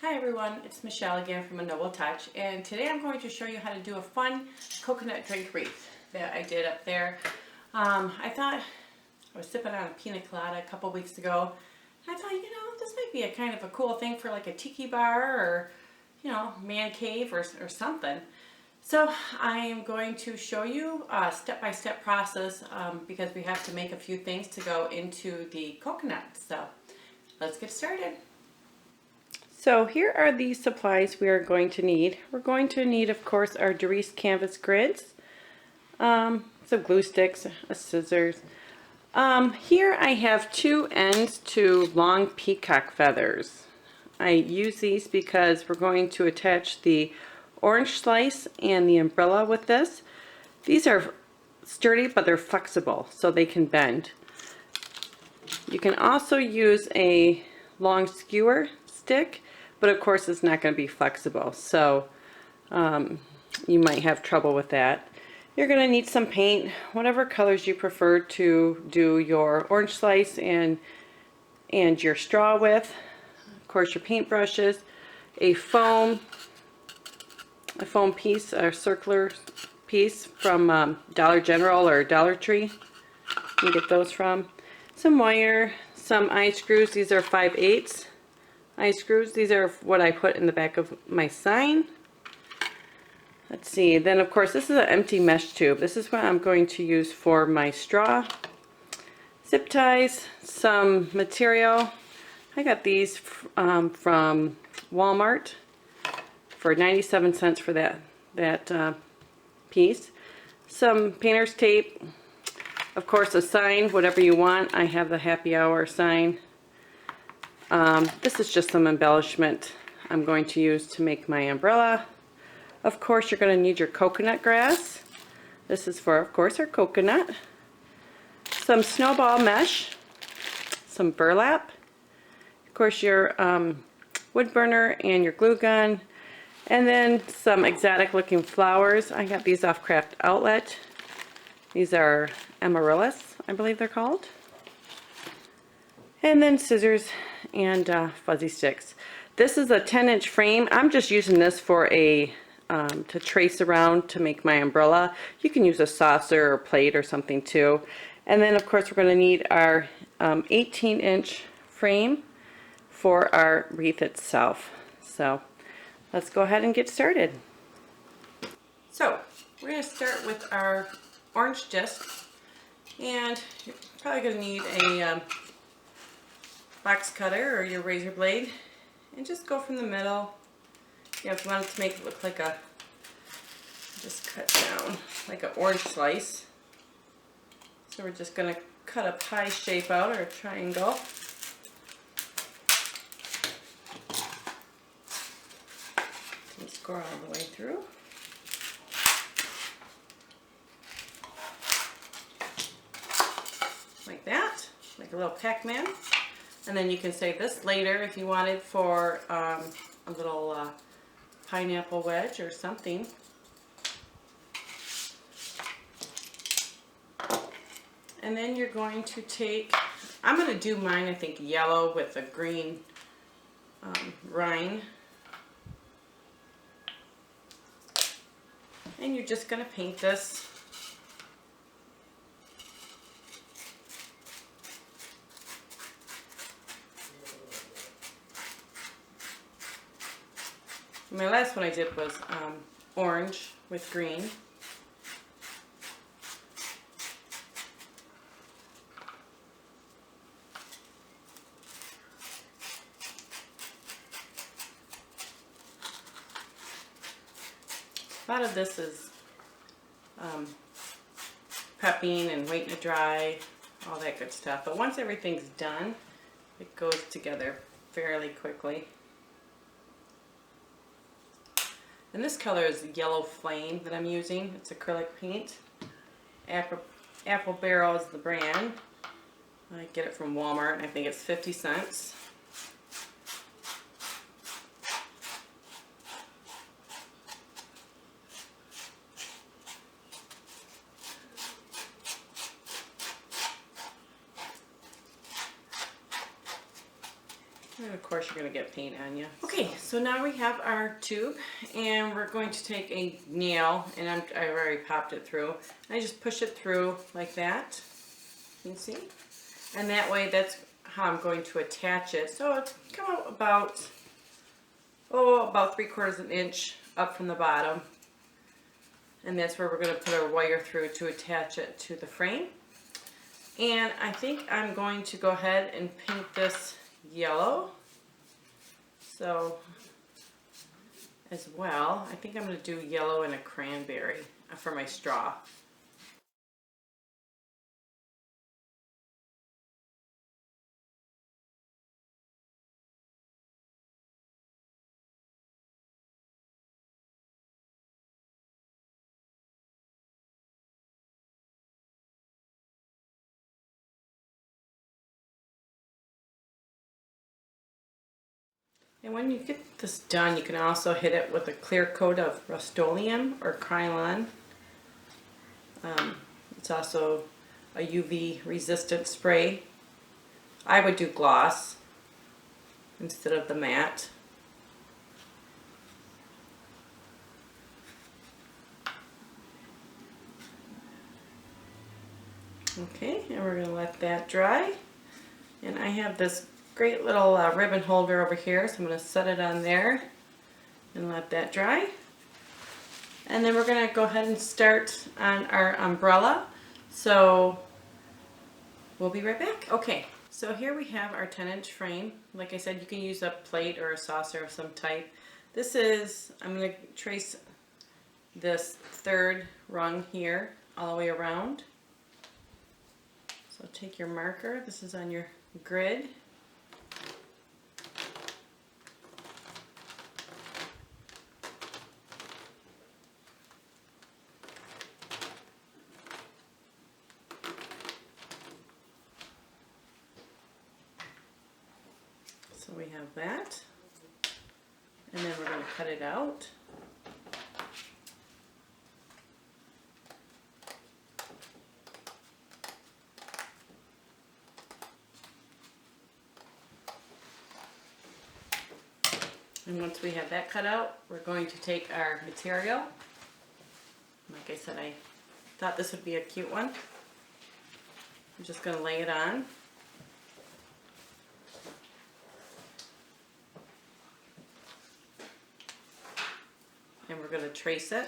Hi everyone, it's Michelle again from A Noble Touch, and today I'm going to show you how to do a fun coconut drink wreath that I did up there. I thought I was sipping on a pina colada a couple weeks ago, and I thought, this might be a kind of a cool thing for like a tiki bar or, man cave or something. So I am going to show you a step-by-step process because we have to make a few things to go into the coconut. So let's get started. So here are the supplies we are going to need. We're going to need, of course, our Wreath canvas grids, some glue sticks, scissors. Here I have 2 ends to long peacock feathers. I use these because we're going to attach the orange slice and the umbrella with this. These are sturdy, but they're flexible, so they can bend. You can also use a long skewer stick, but of course it's not going to be flexible, so you might have trouble with that. You're going to need some paint, whatever colors you prefer to do your orange slice and your straw with. Of course, your paint brushes, a foam piece, a circular piece from Dollar General or Dollar Tree. You can get those from. Some wire, some eye screws. These are 5/8 eye screws. These are what I put in the back of my sign. Let's see, then of course this is an empty mesh tube. This is what I'm going to use for my straw. Zip ties, some material. I got these from Walmart for 97 cents for that piece. Some painter's tape. Of course a sign, whatever you want. I have the happy hour sign. This is just some embellishment I'm going to use to make my umbrella. Of course, you're going to need your coconut grass. This is for, of course, our coconut. Some snowball mesh, some burlap, of course, your wood burner and your glue gun, and then some exotic looking flowers. I got these off Craft Outlet. These are amaryllis, I believe they're called. And then scissors and fuzzy sticks. This is a 10-inch frame. I'm just using this for a to trace around to make my umbrella. You can use a saucer or plate or something too. And then of course we're going to need our 18-inch frame for our wreath itself. So let's go ahead and get started. So we're going to start with our orange disc, and you're probably going to need a box cutter or your razor blade, and just go from the middle. If you want it to make it look like just cut down like an orange slice. So we're just going to cut a pie shape out, or a triangle. Just go all the way through. Like that, like a little Pac-Man. And then you can save this later if you wanted for a little pineapple wedge or something. And then you're going to take, I'm going to do mine, I think, yellow with a green rind. And you're just going to paint this. My last one I did was orange with green. A lot of this is prepping and waiting to dry, all that good stuff. But once everything's done, it goes together fairly quickly. And this color is Yellow Flame that I'm using. It's acrylic paint. Apple Barrel is the brand. I get it from Walmart. I think it's 50 cents. And of course you're going to get paint on you. Okay, so now we have our tube, and we're going to take a nail, and I already popped it through. I just push it through like that. You can see? And that way, that's how I'm going to attach it. So it's come out about 3/4 of an inch up from the bottom. And that's where we're going to put our wire through to attach it to the frame. And I think I'm going to go ahead and paint this yellow. So, as well, I think I'm going to do yellow and a cranberry for my straw. And when you get this done, you can also hit it with a clear coat of Rust-Oleum or Krylon. It's also a UV resistant spray. I would do gloss instead of the matte. Okay, and we're going to let that dry. And I have this great little ribbon holder over here, so I'm going to set it on there and let that dry. And then we're going to go ahead and start on our umbrella. So we'll be right back. Okay, so here we have our 10-inch frame. Like I said, you can use a plate or a saucer of some type. This is, I'm going to trace this third rung here all the way around. So take your marker, this is on your grid. So we have that, and then we're going to cut it out. And once we have that cut out, we're going to take our material. Like I said, I thought this would be a cute one. I'm just going to lay it on. And we're going to trace it.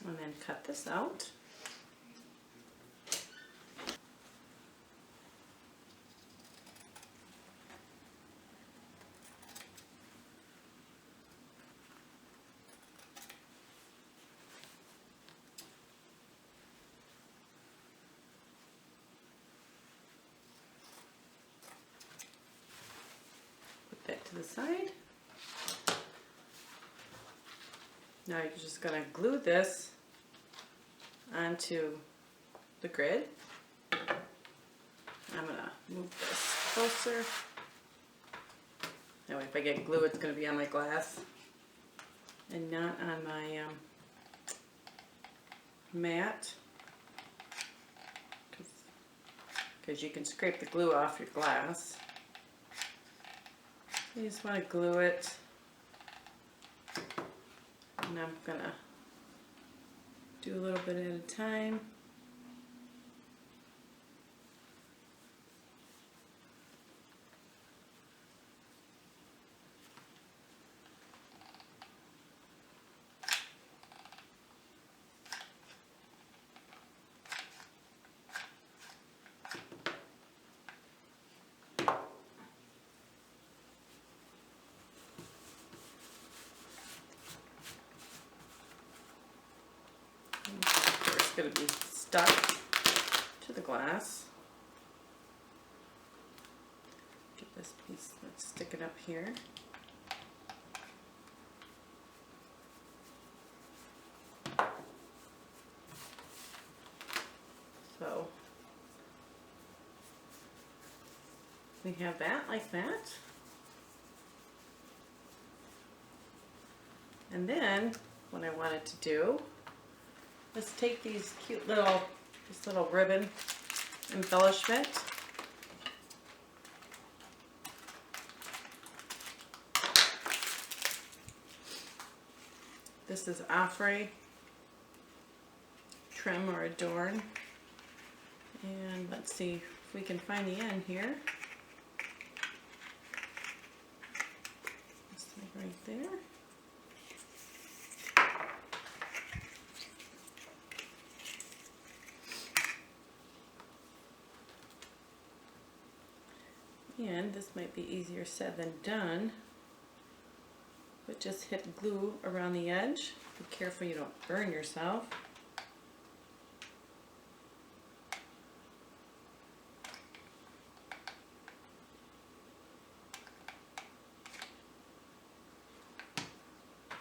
And then cut this out. Put that to the side. Now you're just going to glue this onto the grid. I'm going to move this closer. That way if I get glue, it's going to be on my glass and not on my mat, because you can scrape the glue off your glass. You just want to glue it, and I'm going to do a little bit at a time. It's going to be stuck to the glass. Get this piece that's sticking up here. So we can have that like that. And then what I wanted to do is take these cute little, this little ribbon embellishment. This is Offray trim or adorn. And let's see if we can find the end here. This thing right there. And this might be easier said than done, but just hit glue around the edge. Be careful you don't burn yourself.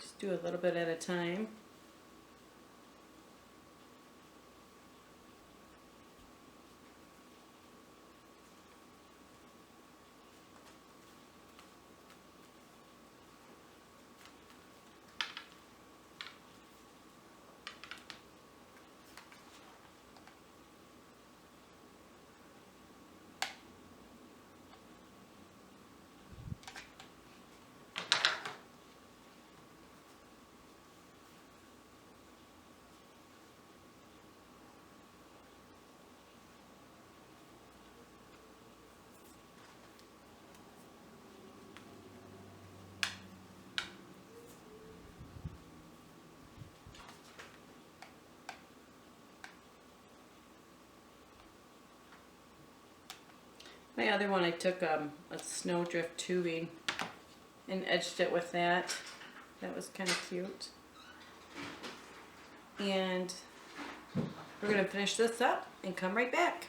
Just do a little bit at a time. My other one, I took a snowdrift tubing and edged it with that. That was kind of cute. And we're going to finish this up and come right back.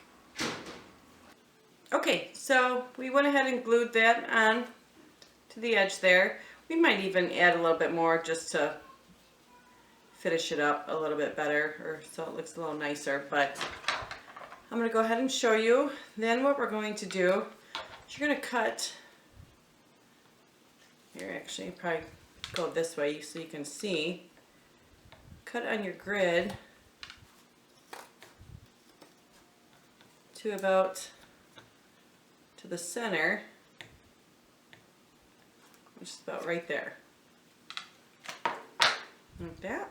Okay, so we went ahead and glued that on to the edge there. We might even add a little bit more just to finish it up a little bit better, or so it looks a little nicer, but I'm going to go ahead and show you. Then what we're going to do is you're going to cut, here actually probably go this way so you can see, cut on your grid to about to the center, which is about right there, like that.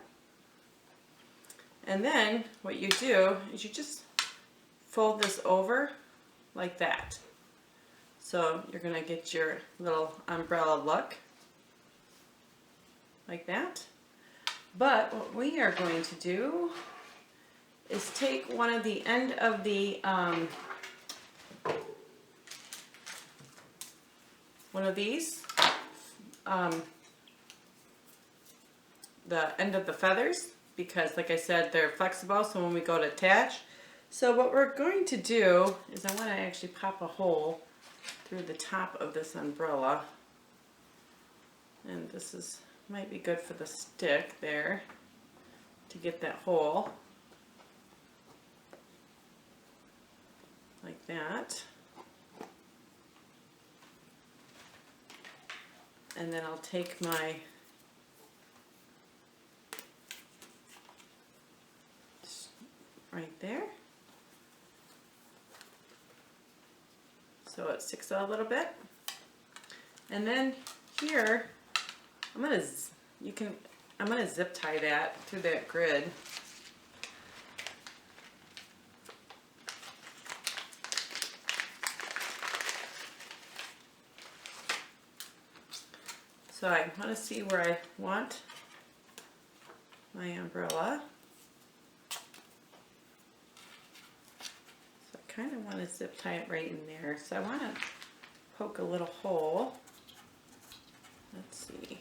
And then what you do is you just fold this over like that. So you're going to get your little umbrella look like that. But what we are going to do is take one of the end of the one of these, the end of the feathers, because like I said, they're flexible, so when we go to attach. So what we're going to do is I want to actually pop a hole through the top of this umbrella, and this is might be good for the stick there to get that hole like that. And then I'll take my right there. So it sticks out a little bit. And then here, I'm gonna zip tie that through that grid. So I want to see where I want my umbrella. So I kind of want to zip tie it right in there. So I want to poke a little hole. Let's see.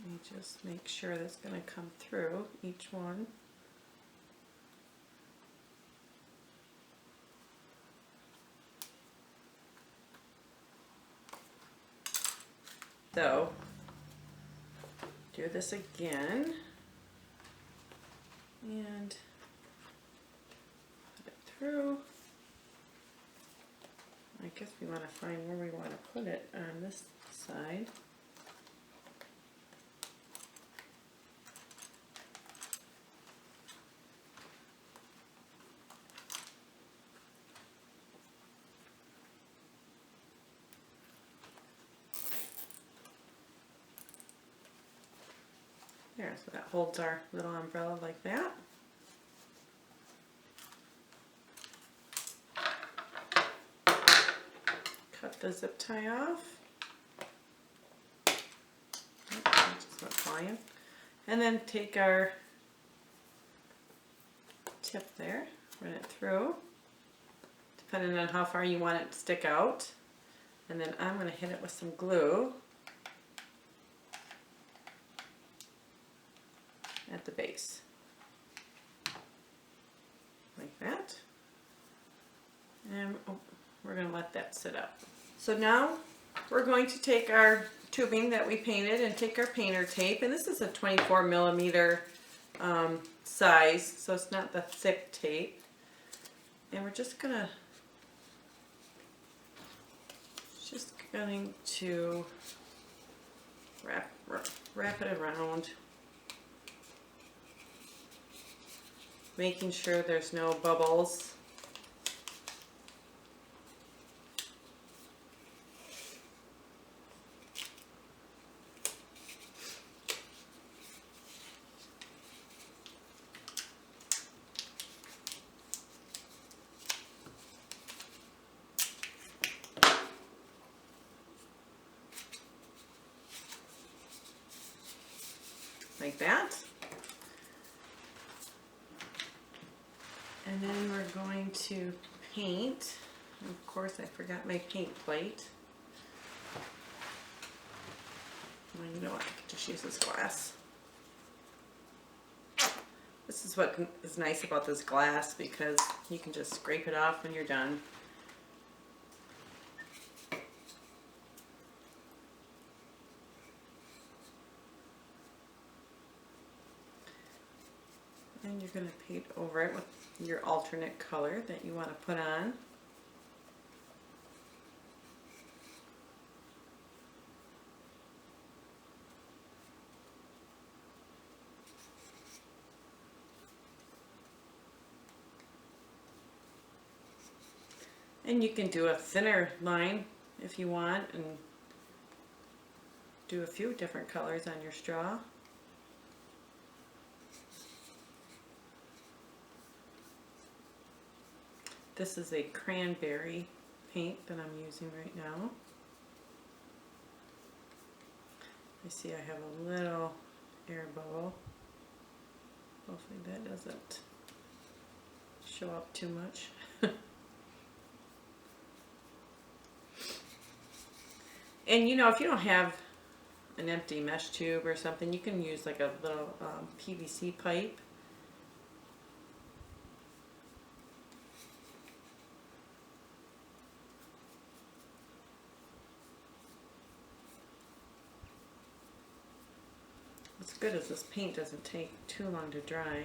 Let me just make sure that's going to come through each one. So, do this again. and put it through. I guess we want to find where we want to put it on this side. There, so that holds our little umbrella like that. Cut the zip tie off. Oh, just went flying. And then take our tip there, run it through, depending on how far you want it to stick out. And then I'm going to hit it with some glue at the base, like that. And we're going to let that sit up. So now we're going to take our tubing that we painted and take our painter tape, and this is a 24 millimeter size, so it's not the thick tape. And we're just going to wrap it around, making sure there's no bubbles. Like that. And then we're going to paint. Of course, I forgot my paint plate. Well, you know what? I can just use this glass. This is what is nice about this glass, because you can just scrape it off when you're done. And you're going to paint over it with your alternate color that you want to put on. And you can do a thinner line if you want, and do a few different colors on your straw. This is a cranberry paint that I'm using right now. I see I have a little air bubble. Hopefully that doesn't show up too much. And you know, if you don't have an empty mesh tube or something, you can use like a little PVC pipe. What's good is this paint doesn't take too long to dry.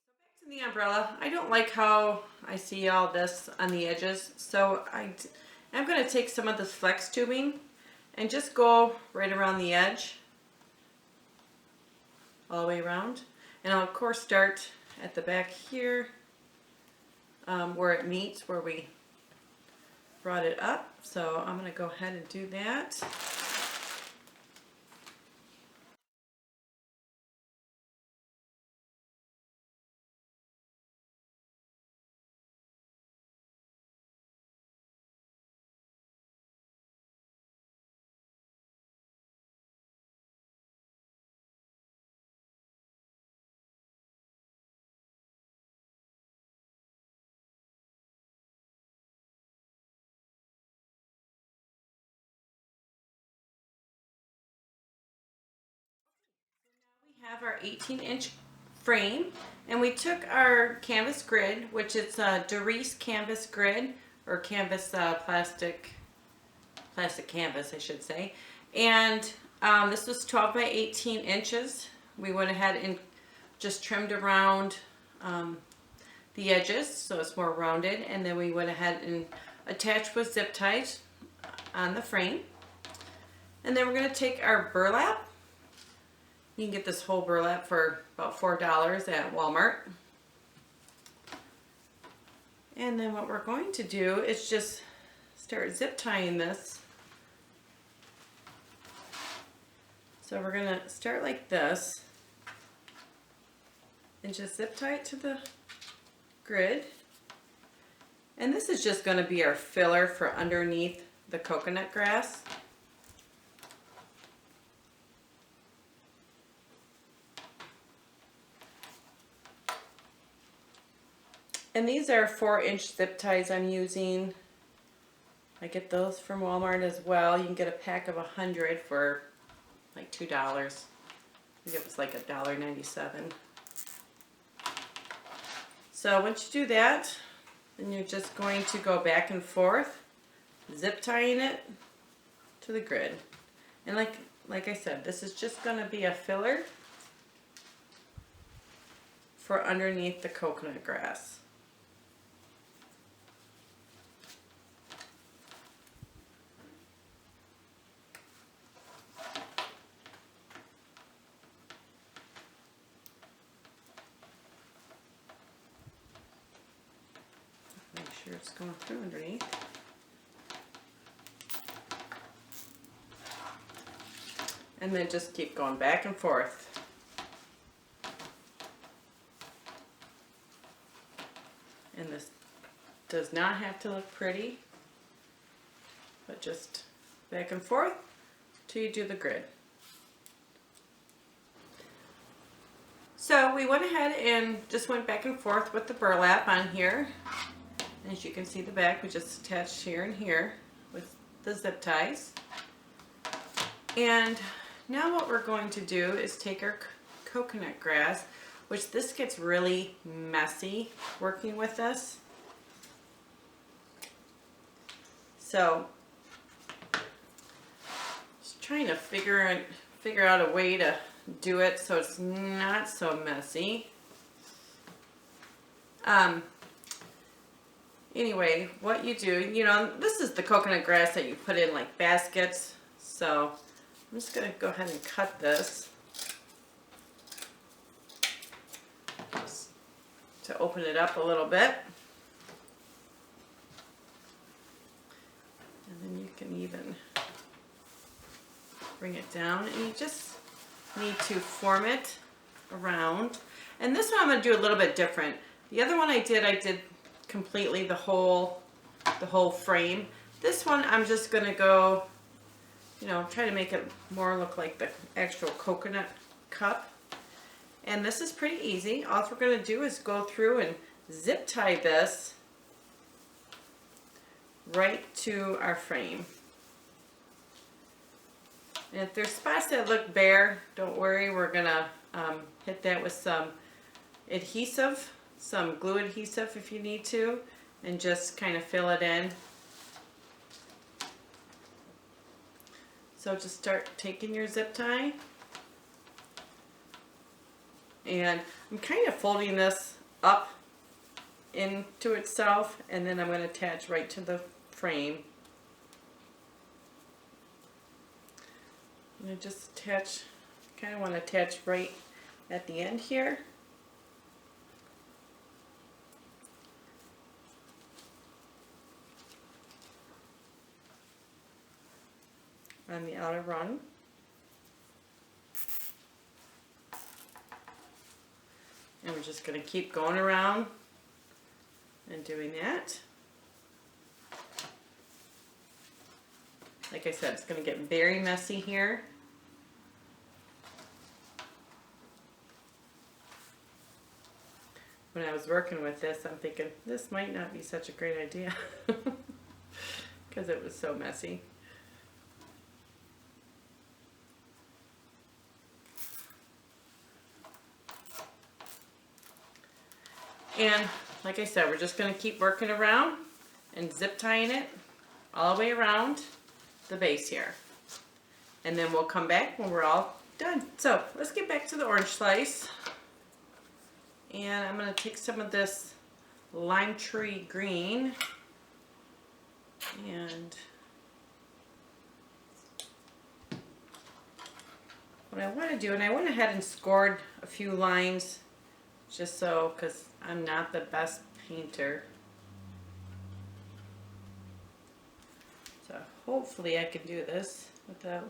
Back to the umbrella. I don't like how I see all this on the edges, so I'm going to take some of this flex tubing and just go right around the edge, all the way around. And I'll of course start at the back here, where it meets, where we brought it up. So I'm going to go ahead and do that. We have our 18-inch frame, and we took our canvas grid, which is a Wreath canvas grid, or canvas plastic canvas, I should say. And this was 12 by 18 inches. We went ahead and just trimmed around the edges so it's more rounded, and then we went ahead and attached with zip ties on the frame. And then we're going to take our burlap. You can get this whole burlap for about $4 at Walmart. And then what we're going to do is just start zip tying this. So we're going to start like this and just zip tie it to the grid. And this is just going to be our filler for underneath the coconut grass. And these are 4-inch zip ties I'm using. I get those from Walmart as well. You can get a pack of 100 for like $2. I think it was like $1.97. So once you do that, then you're just going to go back and forth, zip tying it to the grid. And like I said, this is just going to be a filler for underneath the coconut grass. Make sure it's going through underneath. And then just keep going back and forth. And this does not have to look pretty, but just back and forth till you do the grid. So we went ahead and just went back and forth with the burlap on here. As you can see the back, we just attached here and here with the zip ties. And now what we're going to do is take our coconut grass, which this gets really messy working with this. So just trying to figure out a way to do it so it's not so messy. Anyway, what you do, this is the coconut grass that you put in like baskets. So I'm just going to go ahead and cut this just to open it up a little bit. And then you can even bring it down, and you just need to form it around. And this one I'm going to do a little bit different. The other one I did completely the whole frame. This one I'm just going to go, try to make it more look like the actual coconut cup. And this is pretty easy. All we're going to do is go through and zip tie this right to our frame. And if there's spots that look bare, don't worry, we're going to hit that with some adhesive, some glue adhesive if you need to, and just kind of fill it in. So just start taking your zip tie, and I'm kind of folding this up into itself, and then I'm going to attach right to the frame. And I just attach, kind of want to attach right at the end here. On the outer rung. And we're just going to keep going around and doing that. Like I said, it's going to get very messy here. When I was working with this, I'm thinking, this might not be such a great idea because it was so messy. And like I said, we're just going to keep working around and zip tying it all the way around the base here. And then we'll come back when we're all done. So let's get back to the orange slice. And I'm going to take some of this lime tree green and what I want to do, and I went ahead and scored a few lines just so, because I'm not the best painter. So hopefully I can do this without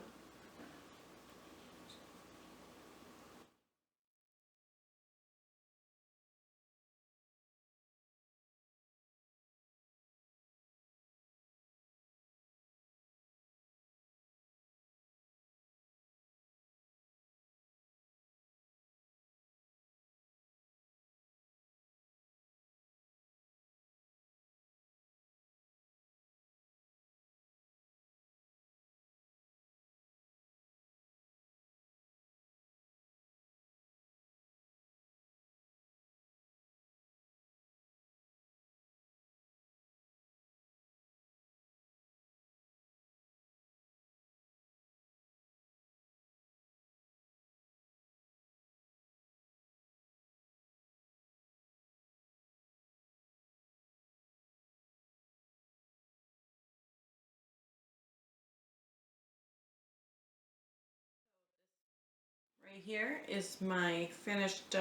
right here is my finished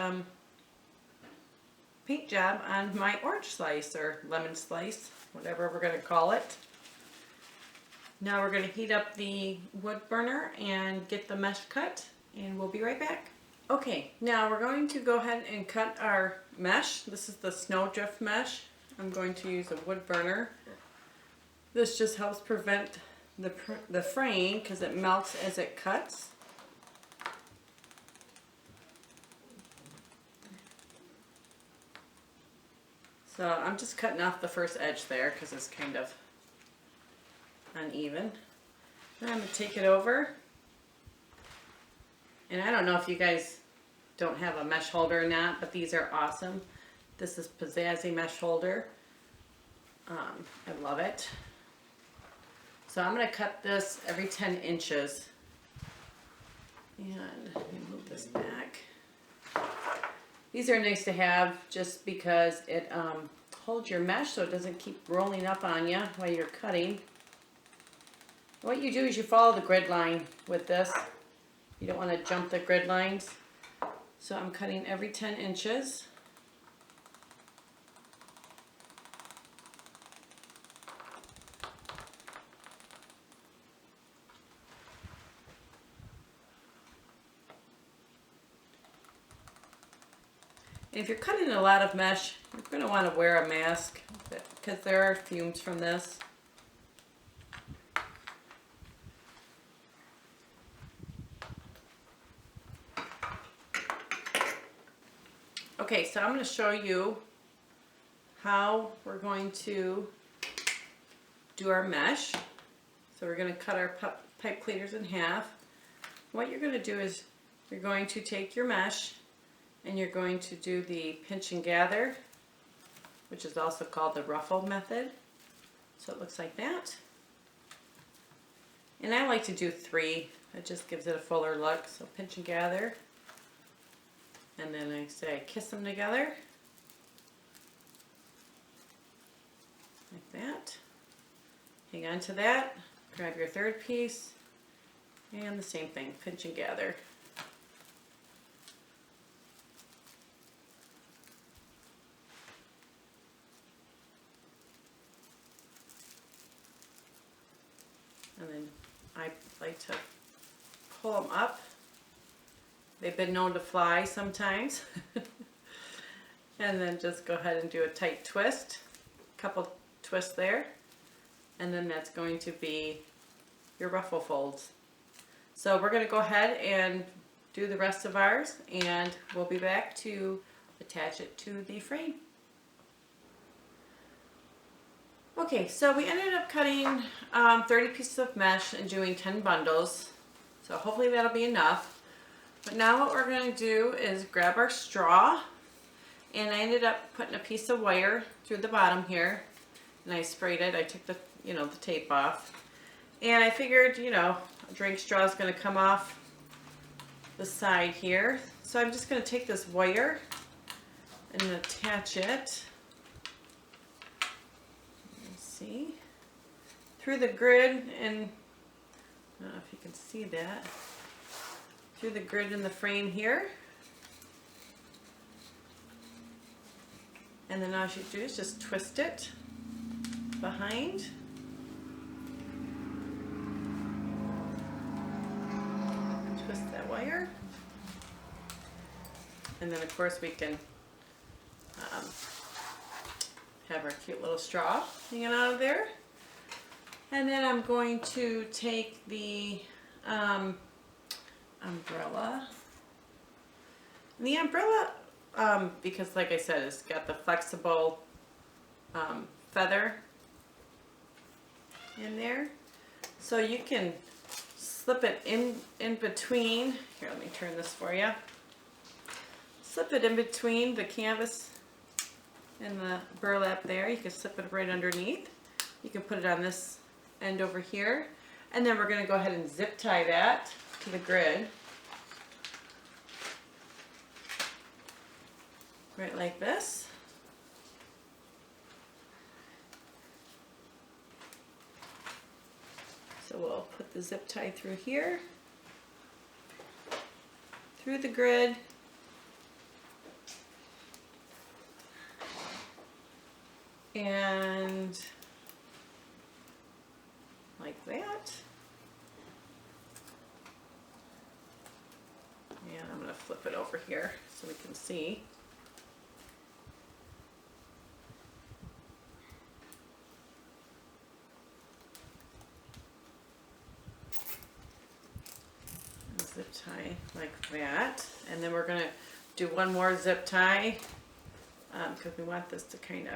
paint job on my orange slice or lemon slice, whatever we're going to call it. Now we're going to heat up the wood burner and get the mesh cut, and we'll be right back. Okay, now we're going to go ahead and cut our mesh. This is the snowdrift mesh. I'm going to use a wood burner. This just helps prevent the fraying because it melts as it cuts. So I'm just cutting off the first edge there because it's kind of uneven. Then I'm going to take it over. And I don't know if you guys don't have a mesh holder or not, but these are awesome. This is Pizzazzy mesh holder. I love it. So I'm going to cut this every 10 inches. And let me move this back. These are nice to have just because it holds your mesh so it doesn't keep rolling up on you while you're cutting. What you do is you follow the grid line with this. You don't want to jump the grid lines. So I'm cutting every 10 inches. And if you're cutting a lot of mesh, you're going to want to wear a mask because there are fumes from this. Okay, so I'm going to show you how we're going to do our mesh. So we're going to cut our pipe cleaners in half. What you're going to do is you're going to take your mesh and you're going to do the pinch and gather, which is also called the ruffle method. So it looks like that. And I like to do 3. It just gives it a fuller look. So pinch and gather. And then I say kiss them together. Like that. Hang on to that. Grab your third piece. And the same thing, pinch and gather. And then I like to pull them up. They've been known to fly sometimes. And then just go ahead and do a tight twist. Couple twists there. And then that's going to be your ruffle folds. So we're going to go ahead and do the rest of ours, and we'll be back to attach it to the frame. Okay, so we ended up cutting 30 pieces of mesh and doing 10 bundles. So hopefully that'll be enough. But now what we're going to do is grab our straw, And I ended up putting a piece of wire through the bottom here, and I sprayed it. I took the, the tape off. And I figured, a drink straw is going to come off the side here. So I'm just going to take this wire and attach it. Let's see. Through the grid, and I don't know if you can see that. Through the grid in the frame here. And then all you do is just twist it behind. Twist that wire. And then of course we can have our cute little straw hanging out of there. And then I'm going to take the umbrella. And the umbrella, because like I said, it's got the flexible feather in there. So you can slip it in between. Here, let me turn this for you. Slip it in between the canvas and the burlap there. You can slip it right underneath. You can put it on this end over here. And then we're going to go ahead and zip tie that to the grid. Right like this. So we'll put the zip tie through here, through the grid, and like that. And I'm going to flip it over here so we can see. Zip tie like that, and then we're going to do one more zip tie because we want this to kind of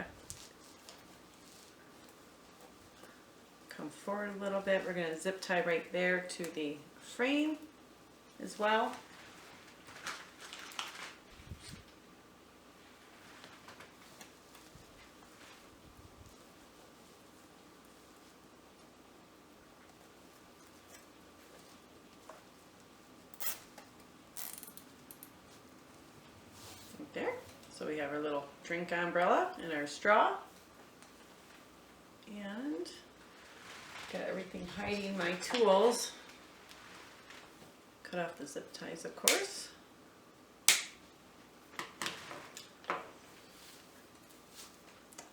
come forward a little bit. We're going to zip tie right there to the frame as well. There. So we have our little drink umbrella and our straw. And got everything hiding my tools. Cut off the zip ties, of course.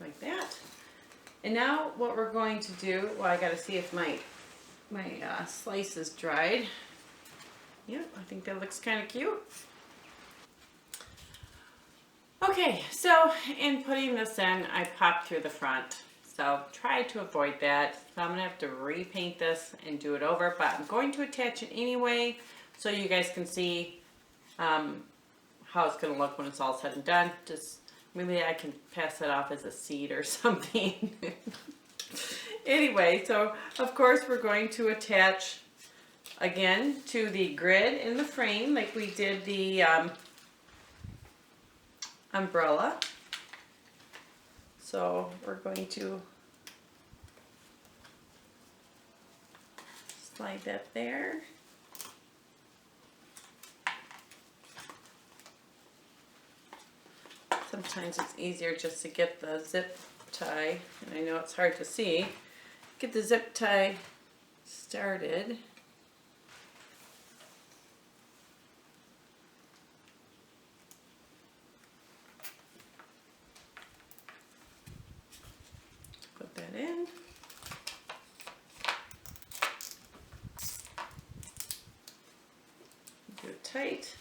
Like that. And now what we're going to do, well, I got to see if my slice is dried. Yep, I think that looks kind of cute. Okay, so in putting this in, I popped through the front. So try to avoid that. So I'm going to have to repaint this and do it over, but I'm going to attach it anyway so you guys can see how it's going to look when it's all said and done. Just maybe I can pass it off as a seed or something. Anyway, so of course we're going to attach again to the grid in the frame like we did the umbrella. So we're going to slide that there. Sometimes it's easier just to get the zip tie, and I know it's hard to see, get the zip tie started. Put that in. Do it tight.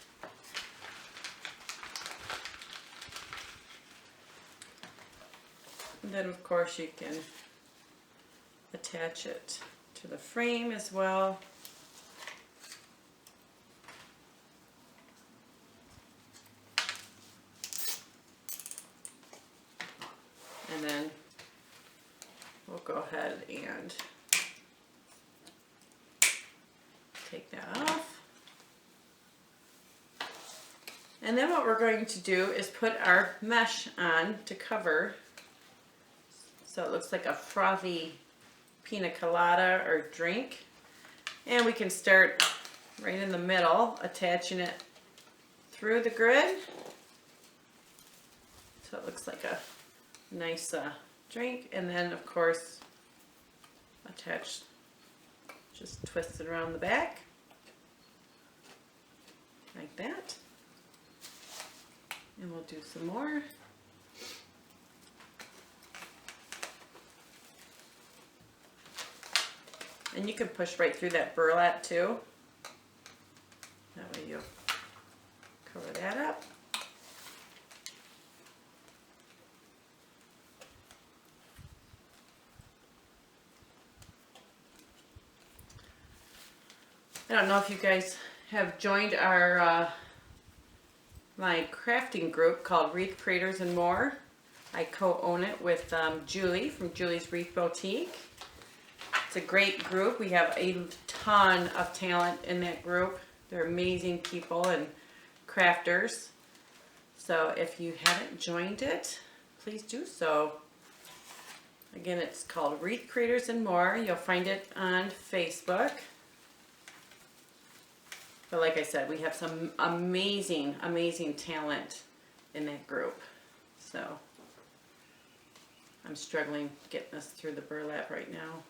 And then of course you can attach it to the frame as well. And then we'll go ahead and take that off. And then what we're going to do is put our mesh on to cover, so it looks like a frothy pina colada or drink. And we can start right in the middle, attaching it through the grid. So it looks like a nice drink. And then of course, attach, just twist it around the back, like that. And we'll do some more. And you can push right through that burlap too. That way you'll cover that up. I don't know if you guys have joined our my crafting group called Wreath Creators and More. I co-own it with Julie from Julie's Wreath Boutique. It's a great group. We have a ton of talent in that group. They're amazing people and crafters. So if you haven't joined it, please do so. Again, it's called Wreath Creators and More. You'll find it on Facebook. But like I said, we have some amazing, amazing talent in that group. So I'm struggling getting this through the burlap right now.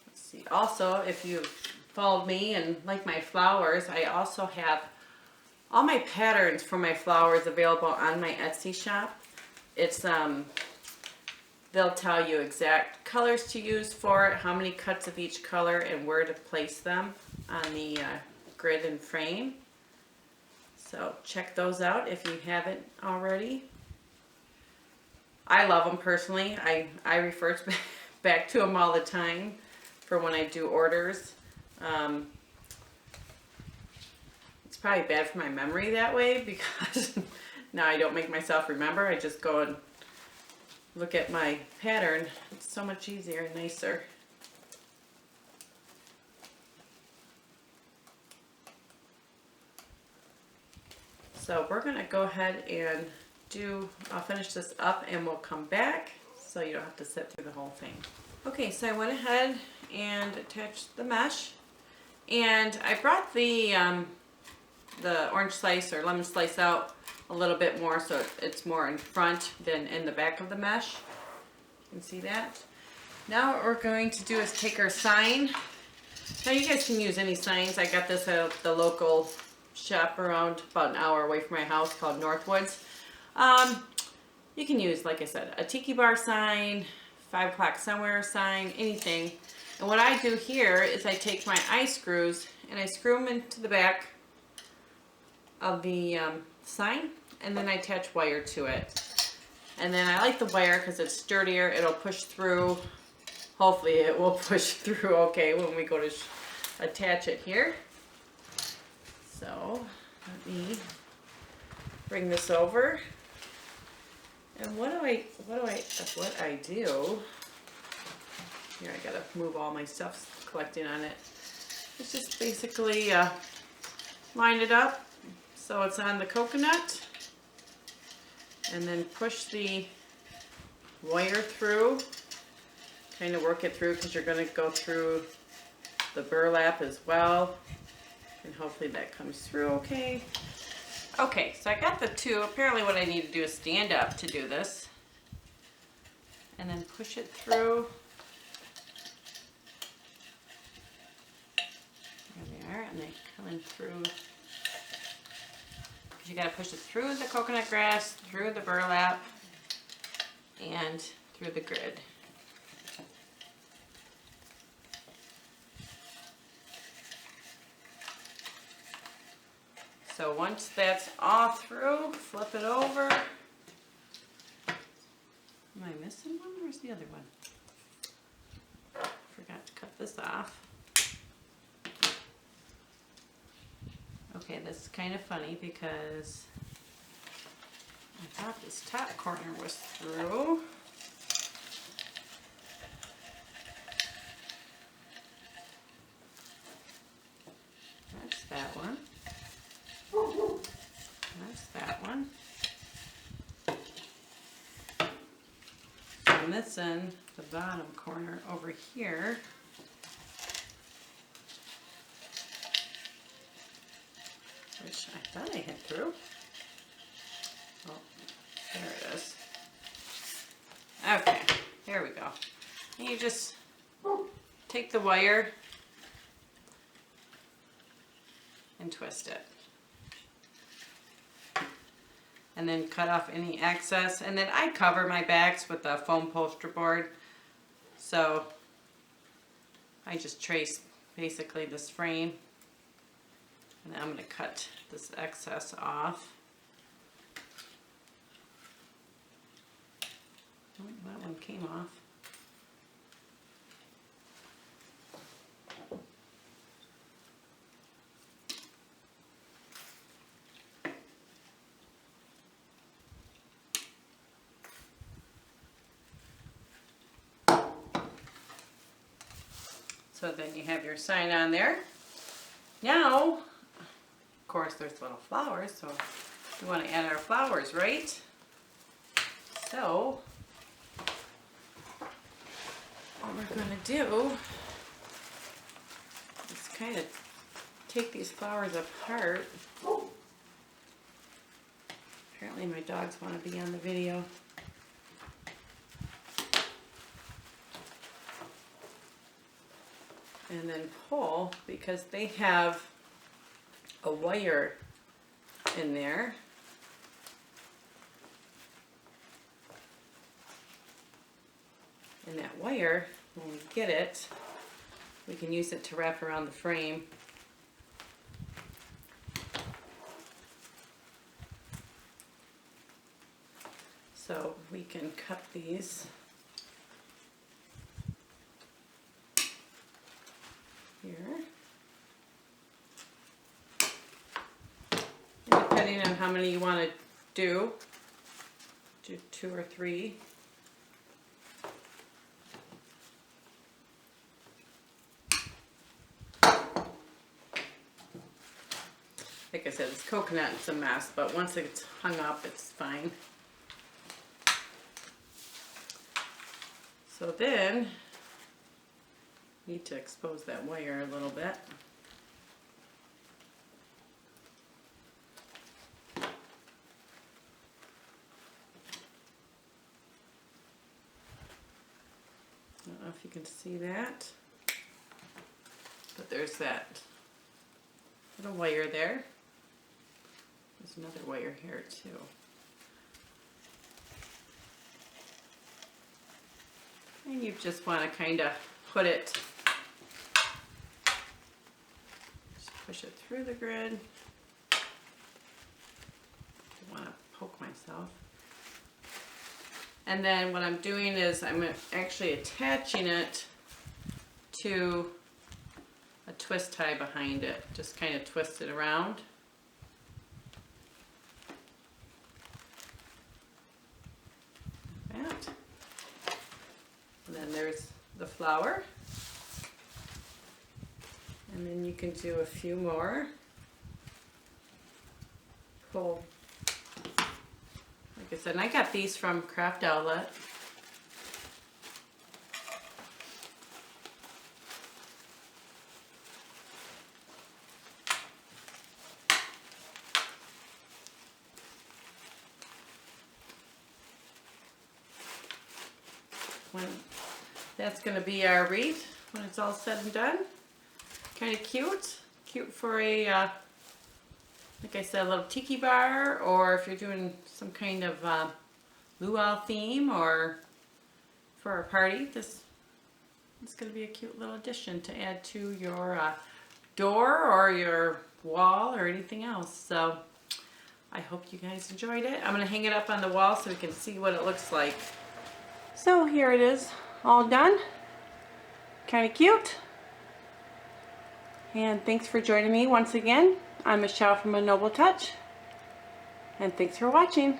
Let's see. Also, if you've followed me and like my flowers, I also have all my patterns for my flowers available on my Etsy shop. It's they'll tell you exact colors to use for it, how many cuts of each color, and where to place them on the grid and frame. So check those out if you haven't already. I love them personally. I refer back to them all the time for when I do orders. It's probably bad for my memory that way because now I don't make myself remember. I just go and look at my pattern. It's so much easier and nicer. So we're going to go ahead and I'll finish this up and we'll come back so you don't have to sit through the whole thing. Okay, so I went ahead and attached the mesh, and I brought the orange slice or lemon slice out a little bit more so it's more in front than in the back of the mesh. You can see that. Now what we're going to do is take our sign. Now you guys can use any signs. I got this at the local shop around about an hour away from my house called Northwoods. You can use, like I said, a tiki bar sign, 5 o'clock somewhere sign, anything. And what I do here is I take my eye screws and I screw them into the back of the sign, and then I attach wire to it. And then I like the wire because it's sturdier. It'll push through. Hopefully it will push through okay when we go to attach it here. So let me bring this over. And what I do, here I gotta move all my stuff collecting on it. It's just basically line it up so it's on the coconut, and then push the wire through, kind of work it through because you're going to go through the burlap as well, and hopefully that comes through okay. Okay, so I got the two. Apparently what I need to do is stand up to do this, and then push it through. There they are, and they come in through. You got to push it through the coconut grass, through the burlap, and through the grid. So once that's all through, flip it over. Am I missing one? Where's the other one? Forgot to cut this off. Okay, this is kind of funny because I thought this top corner was through. That's that one. That's that one. And this end, the bottom corner over here, which I thought I had through. Oh, there it is. Okay, here we go. And you just take the wire and twist it. And then cut off any excess. And then I cover my backs with a foam poster board. So I just trace basically this frame. And then I'm going to cut this excess off. Oh, that one came off. So then you have your sign on there. Now, of course, there's little flowers, so we want to add our flowers, right? So, what we're going to do is kind of take these flowers apart. Apparently my dogs want to be on the video. And then pull, because they have a wire in there. And that wire, when we get it, we can use it to wrap around the frame. So we can cut these here. And depending on how many you want to do 2 or 3. Like I said, this coconut is a mess, but once it's hung up, it's fine. So then, need to expose that wire a little bit. I don't know if you can see that, but there's that little wire there. There's another wire here too. And you just want to kind of put it, just push it through the grid. I want to poke myself. And then what I'm doing is I'm actually attaching it to a twist tie behind it. Just kind of twist it around. Like that. And then there's the flower. And then you can do a few more. Pull. Like I said, and I got these from Craft Outlet. That's going to be our wreath when it's all said and done. Kind of cute. Cute for a, like I said, a little tiki bar, or if you're doing some kind of luau theme or for a party. This is going to be a cute little addition to add to your door or your wall or anything else. So I hope you guys enjoyed it. I'm going to hang it up on the wall so we can see what it looks like. So here it is, all done. Kind of cute. And thanks for joining me once again. I'm Michelle from A Noble Touch. And thanks for watching.